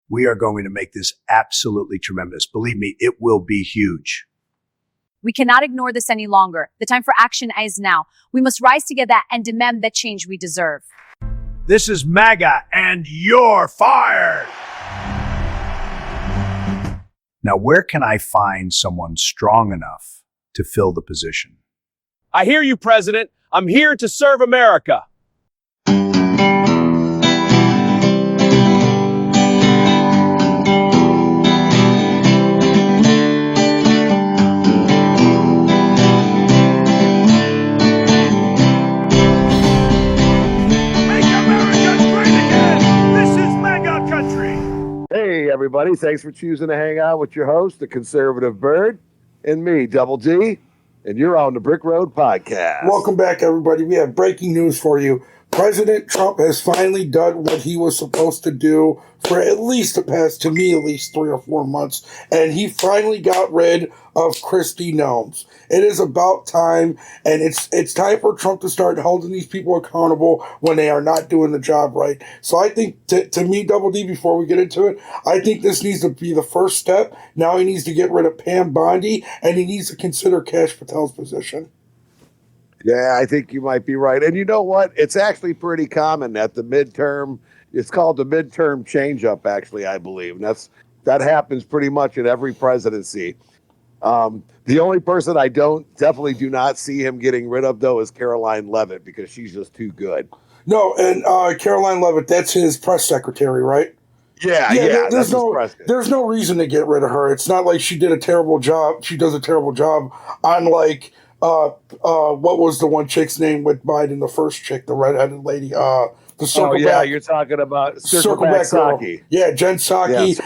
We are going to make this absolutely tremendous. Believe me, it will be huge. We cannot ignore this any longer. The time for action is now. We must rise together and demand the change we deserve. This is MAGA, and you're fired! Now, where can I find someone strong enough to fill the position? I hear you, President. I'm here to serve America. Hey, everybody. Thanks for choosing to hang out with your host, the Conservative Bird, and me, Double D, and you're on the Brick Road Podcast. Welcome back, everybody. We have breaking news for you. President Trump has finally done what he was supposed to do for at least 3 or 4 months, and he finally got rid of Kristi Noem. It is about time, and it's time for Trump to start holding these people accountable when they are not doing the job right. So I think, to me, Double D, before we get into it, I think this needs to be the first step. Now he needs to get rid of Pam Bondi, and he needs to consider Kash Patel's position. Yeah, I think you might be right. And you know what? It's actually pretty common at the midterm. It's called the midterm change-up, actually, I believe. And that happens pretty much in every presidency. The only person I definitely do not see him getting rid of, though, is Caroline Leavitt, because she's just too good. No, and Caroline Leavitt, that's his press secretary, right? Yeah. There's no reason to get rid of her. It's not like she did a terrible job. She does a terrible job on, like, what was the one chick's name with Biden, the first chick, the redheaded lady, the circle back. You're talking about circle back Psaki. Yeah, Jen Psaki.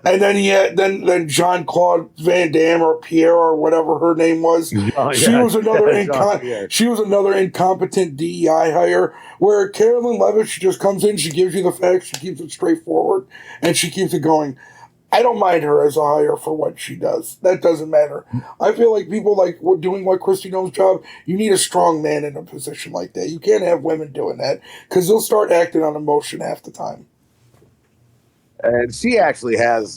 And then he had then Jean-Claude Van Damme or Pierre or whatever her name was. She was another incompetent DEI hire. Where Caroline Leavitt, she just comes in, she gives you the facts, she keeps it straightforward, and she keeps it going. I don't mind her as a hire for what she does. That doesn't matter. I feel like people like doing what Kristi Noem's job, you need a strong man in a position like that. You can't have women doing that because they'll start acting on emotion half the time. And she actually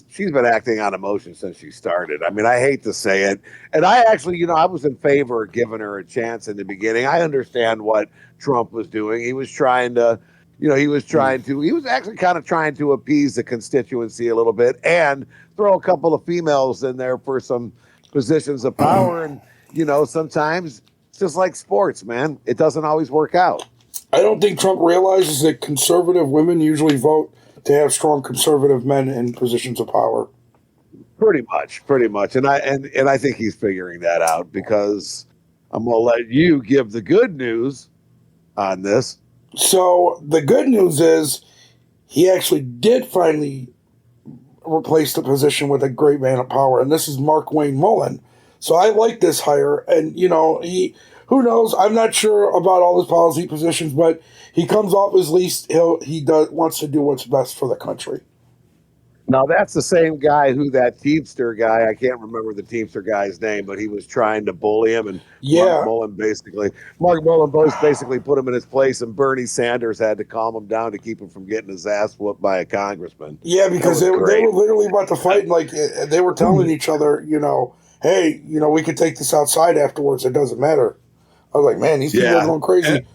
she's been acting on emotion since she started. I mean, I hate to say it. And I actually, I was in favor of giving her a chance in the beginning. I understand what Trump was doing. He was trying to, he was actually kind of trying to appease the constituency a little bit and throw a couple of females in there for some positions of power. And, sometimes it's just like sports, man. It doesn't always work out. I don't think Trump realizes that conservative women usually vote to have strong conservative men in positions of power. Pretty much. And I think he's figuring that out, because I'm going to let you give the good news on this. So the good news is he actually did finally replace the position with a great man of power, and this is Mark Wayne Mullen. So I like this hire, and who knows? I'm not sure about all his policy positions, but he comes off as least wants to do what's best for the country. Now, that's the same guy who that Teamster guy, I can't remember the Teamster guy's name, but he was trying to bully him. And Mark Mullen basically put him in his place, and Bernie Sanders had to calm him down to keep him from getting his ass whooped by a congressman. Yeah, because they were literally about to fight, and like they were telling each other, hey, we could take this outside afterwards. It doesn't matter. I was like, man, these people are going crazy.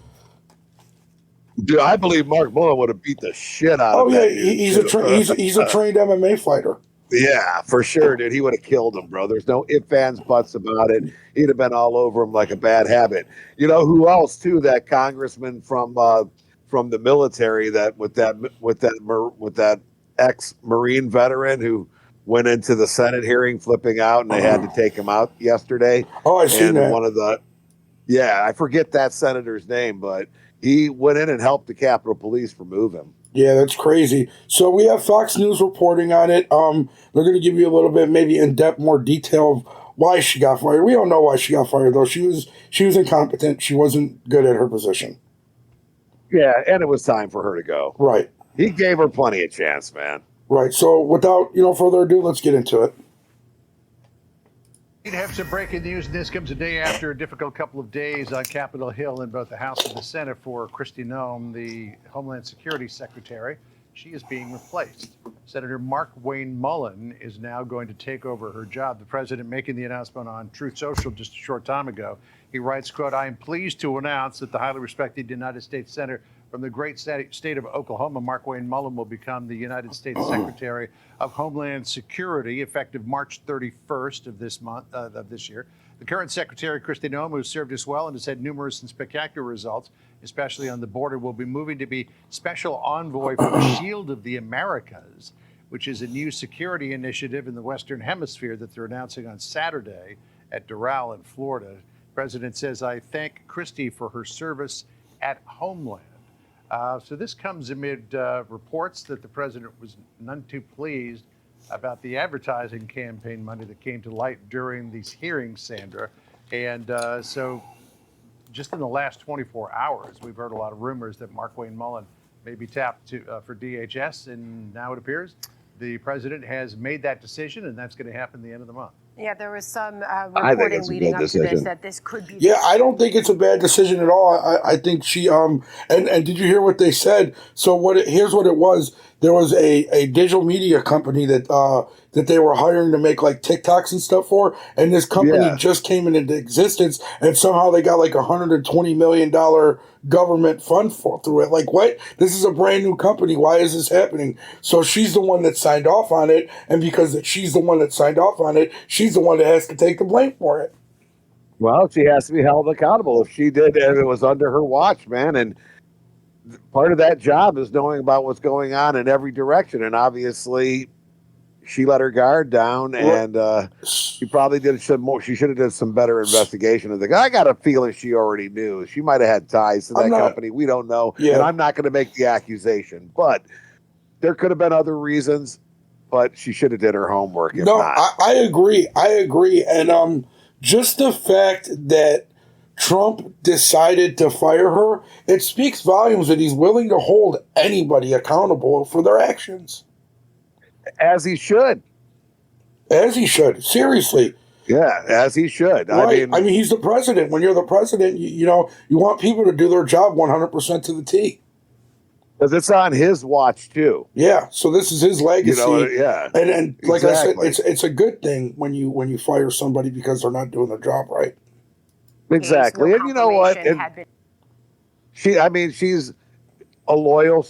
Dude, I believe Mark Mullen would have beat the shit out of him. Oh, yeah, he's a trained MMA fighter. Yeah, for sure, dude. He would have killed him, bro. There's no ifs, ands, buts about it. He'd have been all over him like a bad habit. You know who else, too? That congressman from the military, with that ex-Marine veteran who went into the Senate hearing flipping out, and they had to take him out yesterday. Oh, I seen that. I forget that senator's name, but he went in and helped the Capitol Police remove him. Yeah, that's crazy. So we have Fox News reporting on it. They're going to give you a little bit, maybe in-depth, more detail of why she got fired. We don't know why she got fired, though. She was incompetent. She wasn't good at her position. Yeah, and it was time for her to go. Right. He gave her plenty of chance, man. Right. So without further ado, let's get into it. We have some breaking news, and this comes a day after a difficult couple of days on Capitol Hill in both the House and the Senate for Kristi Noem, the Homeland Security Secretary. she is being replaced. Senator Mark Wayne Mullen is now going to take over her job. The president making the announcement on Truth Social just a short time ago. He writes, quote, "I am pleased to announce that the highly respected United States Senator from the great state of Oklahoma, Mark Wayne Mullen, will become the United States Secretary of Homeland Security effective March 31st of this year. The current Secretary, Kristi Noem, who has served us well and has had numerous and spectacular results, especially on the border, will be moving to be Special Envoy for the Shield of the Americas, which is a new security initiative in the Western Hemisphere that they're announcing on Saturday at Doral in Florida. The president says, I thank Kristi for her service at Homeland. So this comes amid reports that the president was none too pleased about the advertising campaign money that came to light during these hearings, Sandra. And so just in the last 24 hours, we've heard a lot of rumors that Mark Wayne Mullen may be tapped for DHS. And now it appears the president has made that decision, and that's going to happen at the end of the month. Yeah, there was some reporting leading up to this that this could be. Yeah, I don't think it's a bad decision at all. I think she and did you hear what they said? So here's what it was. There was a digital media company that they were hiring to make like TikToks and stuff for, and this company just came into existence, and somehow they got like $120 million government fund through it. Like, what? This is a brand new company. Why is this happening? So she's the one that signed off on it, and because she's the one that signed off on it, she's the one that has to take the blame for it. Well, she has to be held accountable if she did, and it was under her watch, man. And part of that job is knowing about what's going on in every direction. And obviously, she let her guard down, and she probably did some more. She should have done some better investigation. I got a feeling she already knew. She might have had ties to that company. We don't know. Yeah. And I'm not going to make the accusation, but there could have been other reasons. But she should have did her homework. If not. I agree. And just the fact that Trump decided to fire her, it speaks volumes that he's willing to hold anybody accountable for their actions. As he should. As he should. Seriously. Yeah, as he should. Right. I mean, he's the president. When you're the president, you want people to do their job 100% to the T. Because it's on his watch, too. Yeah, so this is his legacy. Yeah. And like exactly. I said, it's a good thing when you fire somebody because they're not doing their job right. Exactly. And you know what? She's a loyal,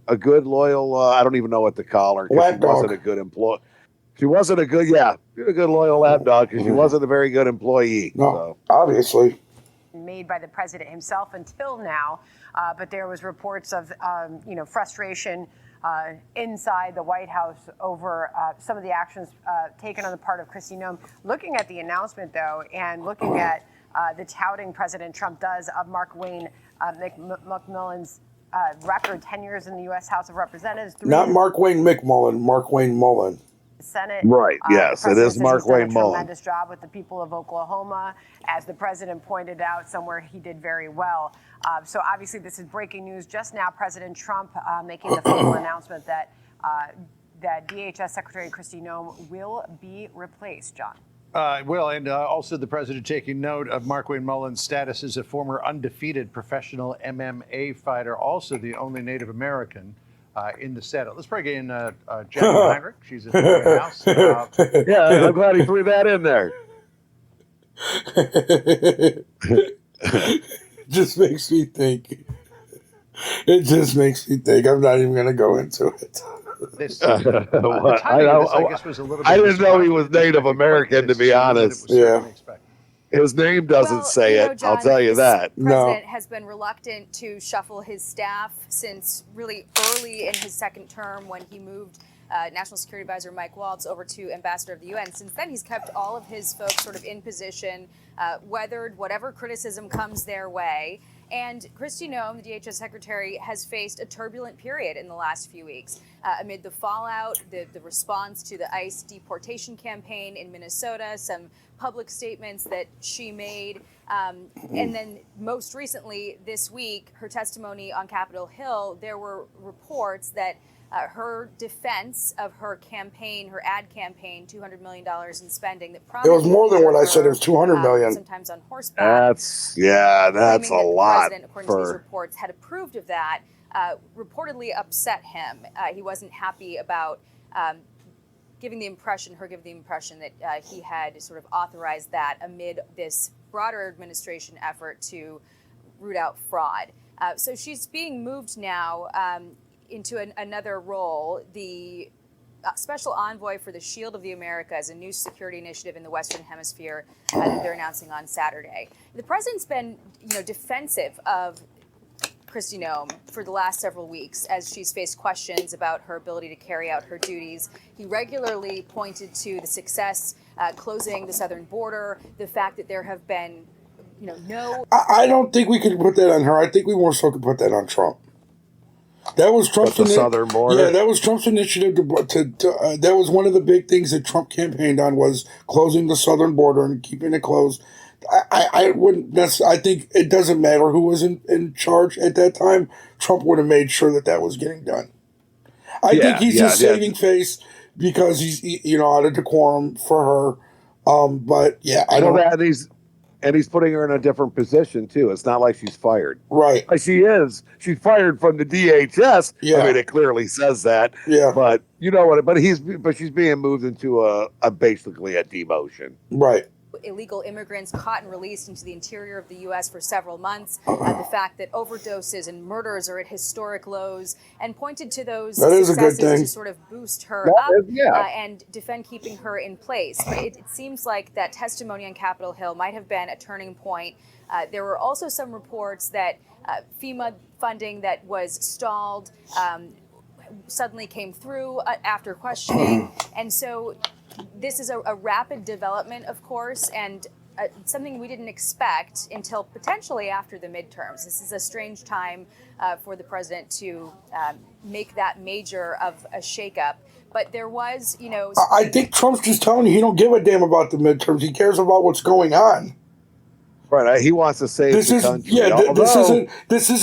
a good loyal, I don't even know what to call her. She wasn't a good employee. She wasn't a good, a good loyal lapdog because she wasn't a very good employee. No, obviously. Made by the president himself until now, but there was reports of, frustration inside the White House over some of the actions taken on the part of Kristi Noem. Looking at the announcement, though, and looking at the touting President Trump does of Mark Wayne McMillan's record 10 years in the U.S. House of Representatives. Not Mark Wayne McMullen, Mark Wayne Mullen. Senate. Right, yes, it is Mark Wayne Mullen. Tremendous job with the people of Oklahoma. As the president pointed out, somewhere he did very well. So obviously this is breaking news. Just now, President Trump making the formal announcement that DHS Secretary Kristi Noem will be replaced, John. And also the president taking note of Mark Wayne Mullen's status as a former undefeated professional MMA fighter, also the only Native American in the Senate. Let's bring in Jackie Heinrich. She's in the White House. I'm glad he threw that in there. Just makes me think. It just makes me think. I'm not even going to go into it. I didn't know he was Native American, to be honest. Yeah. His name doesn't say it. John, I'll tell you that. The president has been reluctant to shuffle his staff since really early in his second term when he moved National Security Advisor Mike Waltz over to Ambassador of the UN. Since then, he's kept all of his folks sort of in position, weathered whatever criticism comes their way. And Kristi Noem, the DHS Secretary, has faced a turbulent period in the last few weeks. Amid the fallout, the response to the ICE deportation campaign in Minnesota, some public statements that she made, and then most recently this week, her testimony on Capitol Hill, there were reports that her defense of her campaign, her ad campaign, $200 million in spending. It was more than what I said. It was $200 million. Sometimes on horseback. That's a lot. The president, according to these reports, had approved of that. reportedly upset him. He wasn't happy about her giving the impression that he had sort of authorized that amid this broader administration effort to root out fraud. So she's being moved now into another role. The Special Envoy for the Shield of the Americas, a new security initiative in the Western Hemisphere that they're announcing on Saturday. The president's been, defensive of Kristi Noem for the last several weeks as she's faced questions about her ability to carry out her duties. He regularly pointed to the success closing the southern border, the fact that there have been, no. I don't think we could put that on her. I think we more so could put that on Trump. That was Trump's southern border. Yeah, that was Trump's initiative that was one of the big things that Trump campaigned on, was closing the southern border and keeping it closed. I wouldn't. I think it doesn't matter who was in charge at that time. Trump would have made sure that was getting done. I think he's just saving face because he's out of decorum for her. But yeah, I don't. And he's putting her in a different position too. It's not like she's fired. Right. Like she is. She's fired from the DHS. Yeah. I mean, it clearly says that. Yeah. But you know what? But she's being moved into a basically a demotion. Right. Illegal immigrants caught and released into the interior of the U.S. for several months. The fact that overdoses and murders are at historic lows, and pointed to those successes to sort of boost her up and defend keeping her in place. But it seems like that testimony on Capitol Hill might have been a turning point. There were also some reports that FEMA funding that was stalled suddenly came through after questioning. And so this is a rapid development, of course, and something we didn't expect until potentially after the midterms. This is a strange time for the president to make that major of a shakeup. But there was, I think Trump's just telling you he don't give a damn about the midterms. He cares about what's going on. Right, he wants to save the country. Yeah, this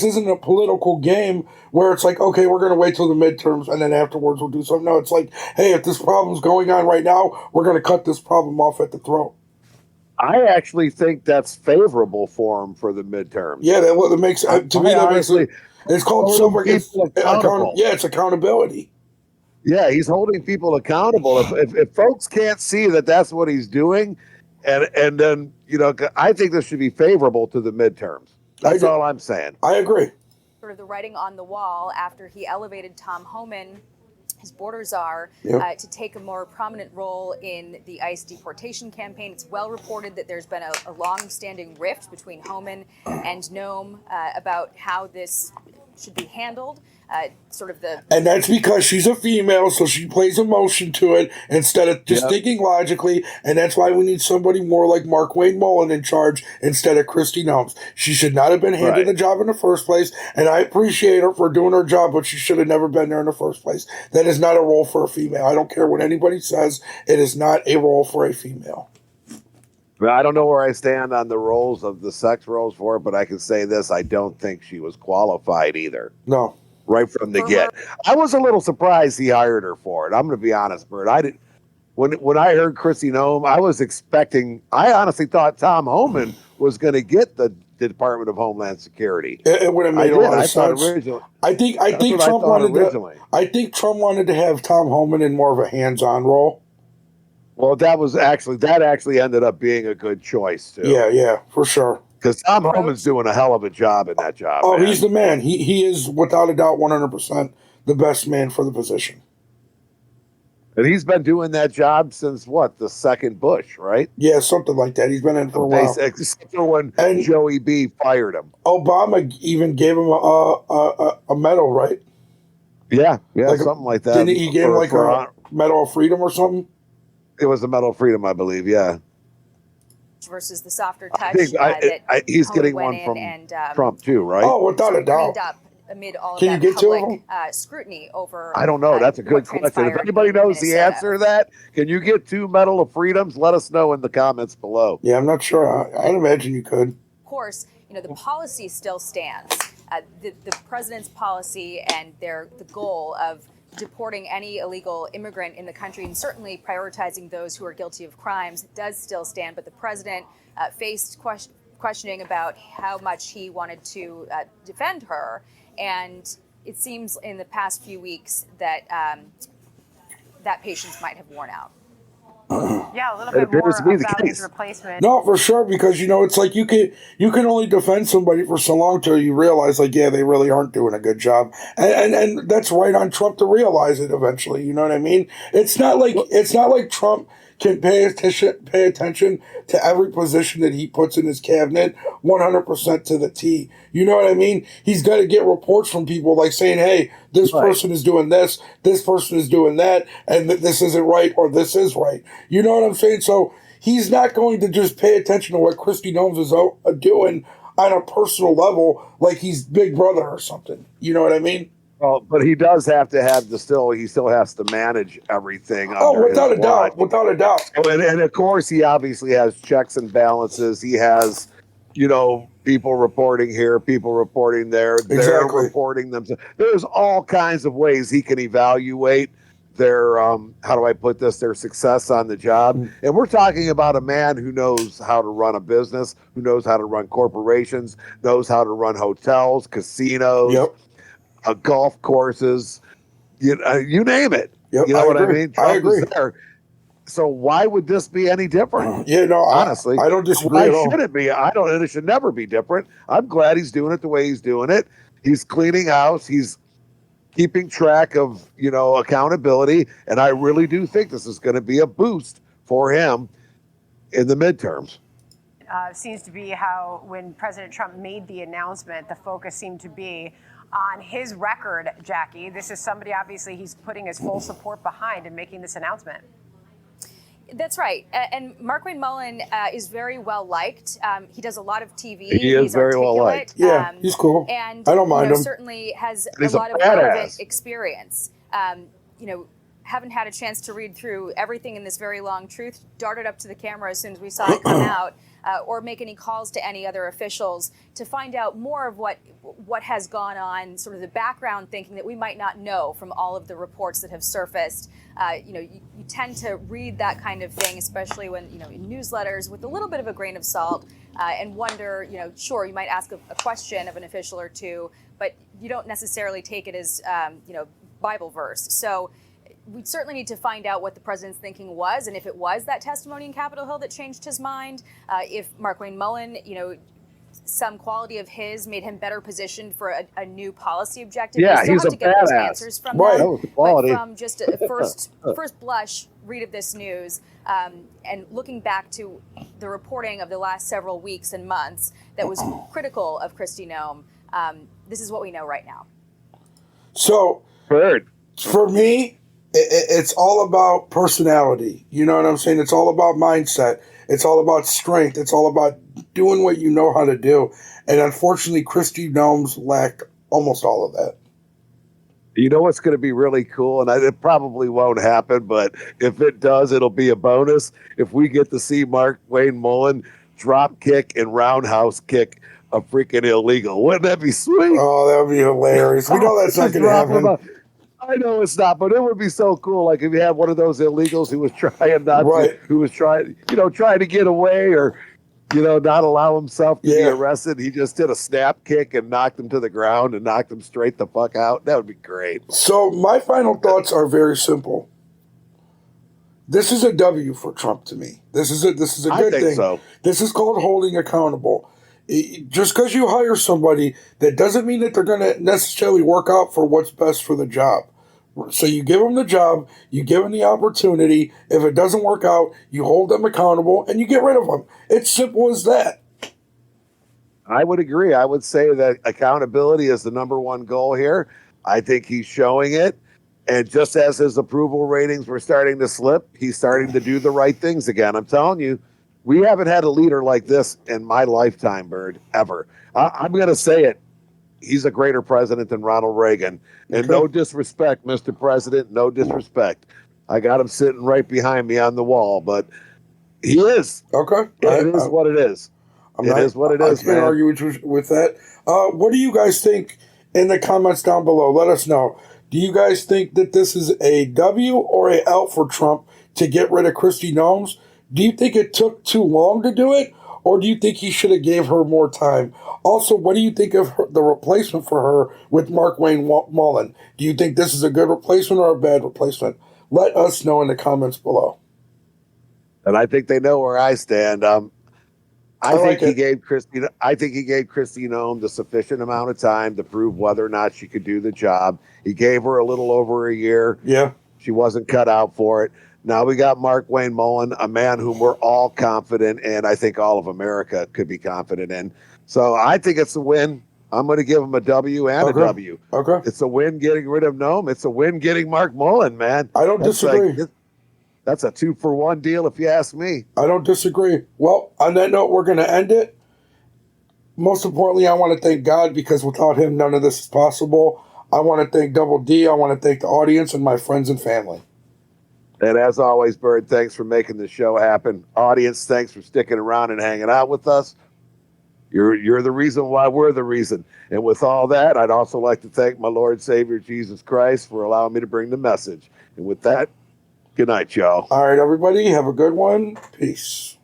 isn't a political game where it's like, okay, we're going to wait till the midterms and then afterwards we'll do something. No, it's like, hey, if this problem's going on right now, we're going to cut this problem off at the throat. I actually think that's favorable for him for the midterms. Yeah, that makes it's called silver. It's accountability. Yeah, he's holding people accountable. If folks can't see that that's what he's doing. And then, I think this should be favorable to the midterms. That's all I'm saying. I agree. Sort of the writing on the wall after he elevated Tom Homan, his border czar, to take a more prominent role in the ICE deportation campaign. It's well reported that there's been a long-standing rift between Homan and Noem about how this should be handled. And that's because she's a female, so she plays emotion to it instead of just thinking logically. And that's why we need somebody more like Mark Wayne Mullen in charge instead of Kristi Noem. She should not have been handed the job in the first place. And I appreciate her for doing her job, but she should have never been there in the first place. That is not a role for a female. I don't care what anybody says. It is not a role for a female. I don't know where I stand on the roles of the sex roles for it, but I can say this. I don't think she was qualified either. No. Right from the get. I was a little surprised he hired her for it. I'm going to be honest, Bert. I didn't. When I heard Kristi Noem, I honestly thought Tom Homan was going to get the Department of Homeland Security. It would have made a lot of sense. I think Trump wanted to have Tom Homan in more of a hands-on role. Well, that actually ended up being a good choice too. Yeah, for sure. Because Tom Homan's doing a hell of a job in that job. Oh, man. He's the man. He is, without a doubt, 100% the best man for the position. And he's been doing that job since, the second Bush, right? Yeah, something like that. He's been in for a while. Except for when Joey B. fired him. Obama even gave him a medal, right? Yeah, something like that. Didn't he give him a Medal of Freedom or something? It was the Medal of Freedom, I believe, yeah. Versus the softer touch. He's getting one from Trump too, right? Oh, without a doubt. Amid all of Can that you get public scrutiny over. I don't know. That's a good question. If anybody knows the answer to that, can you get 2 Medal of Freedoms? Let us know in the comments below. Yeah, I'm not sure. I'd imagine you could. Of course, the policy still stands. The president's policy and the goal of deporting any illegal immigrant in the country and certainly prioritizing those who are guilty of crimes does still stand. But the president faced questioning about how much he wanted to defend her. And it seems in the past few weeks that that patience might have worn out. Yeah, a little It bit more appears to be the about his case. replacement. No, for sure, because it's like you can only defend somebody for so long till you realize, like, yeah, they really aren't doing a good job, and that's right on Trump to realize it eventually. You know what I mean? It's not like Trump can pay attention to every position that he puts in his cabinet 100% to the T. You know what I mean? He's got to get reports from people like saying, hey, this Right. person is doing this person is doing that, and this isn't right or this is right. You know what I'm saying? So he's not going to just pay attention to what Kristi Noem is doing on a personal level like he's Big Brother or something. You know what I mean? Well, but he does have to have he still has to manage everything Oh, under without his a watch. doubt, without a doubt. And of course, he obviously has checks and balances. He has, people reporting here, people reporting there. They're Exactly. reporting themselves. There's all kinds of ways he can evaluate their, how do I put this, their success on the job. And we're talking about a man who knows how to run a business, who knows how to run corporations, knows how to run hotels, casinos, Yep. Golf courses, you name it. Yep, You know I what agree. I mean? I Trump agree. is there. So why would this be any different? Yeah, no, Honestly, I don't disagree why at all. should it be? I don't, and it should never be different. I'm glad he's doing it the way he's doing it. He's cleaning house. He's keeping track of, accountability. And I really do think this is going to be a boost for him in the midterms. Seems to be how when President Trump made the announcement, the focus seemed to be on his record, Jackie. This is somebody, obviously, he's putting his full support behind in making this announcement. That's right. And Mark Wayne Mullen is very well liked. He does a lot of TV. He is He's very well articulate. liked. Yeah, he's cool. And I don't mind him. Certainly has a He's a lot of badass. relevant experience. Haven't had a chance to read through everything in this very long truth. Darted up to the camera as soon as we saw it come out, or make any calls to any other officials to find out more of what has gone on, sort of the background thinking that we might not know from all of the reports that have surfaced. You tend to read that kind of thing, especially when in newsletters, with a little bit of a grain of salt, and wonder. Sure, you might ask a question of an official or two, but you don't necessarily take it as Bible verse. So we certainly need to find out what the president's thinking was, and if it was that testimony in Capitol Hill that changed his mind, if Mark Wayne Mullen, some quality of his made him better positioned for a new policy objective. Yeah, we still he's have a to get those badass. answers from Right. them, That was the quality. but from just a first blush read of this news, and looking back to the reporting of the last several weeks and months that was critical of Kristi Noem, this is what we know right now. So Bird. for me, it's all about personality. You know what I'm saying? It's all about mindset. It's all about strength. It's all about doing what you know how to do. And unfortunately, Kristi Noem's lacked almost all of that. You know what's going to be really cool, and it probably won't happen, but if it does, it'll be a bonus. If we get to see Mark Wayne Mullen drop kick and roundhouse kick a freaking illegal, wouldn't that be sweet? Oh, that would be hilarious. We know that's not Just going to drop him happen. up. I know it's not, but it would be so cool. Like if you had one of those illegals who was trying not Right. to, who was trying to get away or, not allow himself to be arrested. He just did a snap kick and knocked him to the ground and knocked him straight the fuck out. That would be great. So my final thoughts are very simple. This is a W for Trump to me. This is a good I think thing. so. This is called holding accountable. Just because you hire somebody, that doesn't mean that they're going to necessarily work out for what's best for the job. So you give them the job, you give them the opportunity. If it doesn't work out, you hold them accountable and you get rid of them. It's simple as that. I would agree. I would say that accountability is the number one goal here. I think he's showing it. And just as his approval ratings were starting to slip, he's starting to do the right things again. I'm telling you, we haven't had a leader like this in my lifetime, Bird, ever. I'm going to say it. He's a greater president than Ronald Reagan. And no disrespect, Mr. President, no disrespect. I got him sitting right behind me on the wall, but he is. Okay. It is what it is. It is what it is, I can't man. argue with that. What do you guys think in the comments down below? Let us know. Do you guys think that this is a W or a L for Trump to get rid of Kristi Noem? Do you think it took too long to do it? or do you think he should have gave her more time? Also, what do you think of the replacement for her with Mark Wayne Mullen? Do you think this is a good replacement or a bad replacement? Let us know in the comments below. And I think they know where I stand. I think he gave Kristi Noem the sufficient amount of time to prove whether or not she could do the job. He gave her a little over a year. Yeah. She wasn't cut out for it. Now we got Mark Wayne Mullen, a man whom we're all confident in. I think all of America could be confident in. So I think it's a win. I'm going to give him a W and a W. Okay. It's a win getting rid of Noem. It's a win getting Mark Mullen, man. I don't disagree. That's a 2-for-1 deal, if you ask me. I don't disagree. Well, on that note, we're going to end it. Most importantly, I want to thank God, because without him, none of this is possible. I want to thank Double D. I want to thank the audience and my friends and family. And as always, Bird, thanks for making the show happen. Audience, thanks for sticking around and hanging out with us. You're the reason why we're the reason. And with all that, I'd also like to thank my Lord Savior Jesus Christ for allowing me to bring the message. And with that, good night, y'all. All right, everybody. Have a good one. Peace.